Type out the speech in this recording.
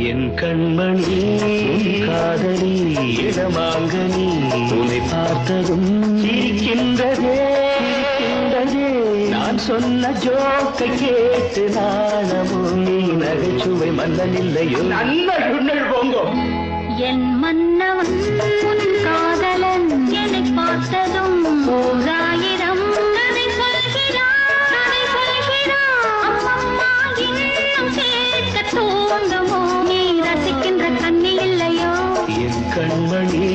என் கண்மணி உன் காதலி இடமாங்கனி உன்னை பார்த்ததும் சிரிக்கின்றதே சிரிக்கின்றதே நான் சொன்ன ஜோக்கை கேட்டு நாணமும் நீ நகைச்சுவை மன்னன் இல்லையோ நல்ல சுண்ணல் போங்கோ என் மன்னவன் உன் காதலன் என்னை பார்த்ததும் ஓராயிரம் கதை சொல்கிறான் அம்மம்மா இன்னும் கேட்க தூண்டுமோ நீ ரசிக்கின்ற கண்ணி இல்லையோ என் கண்மணி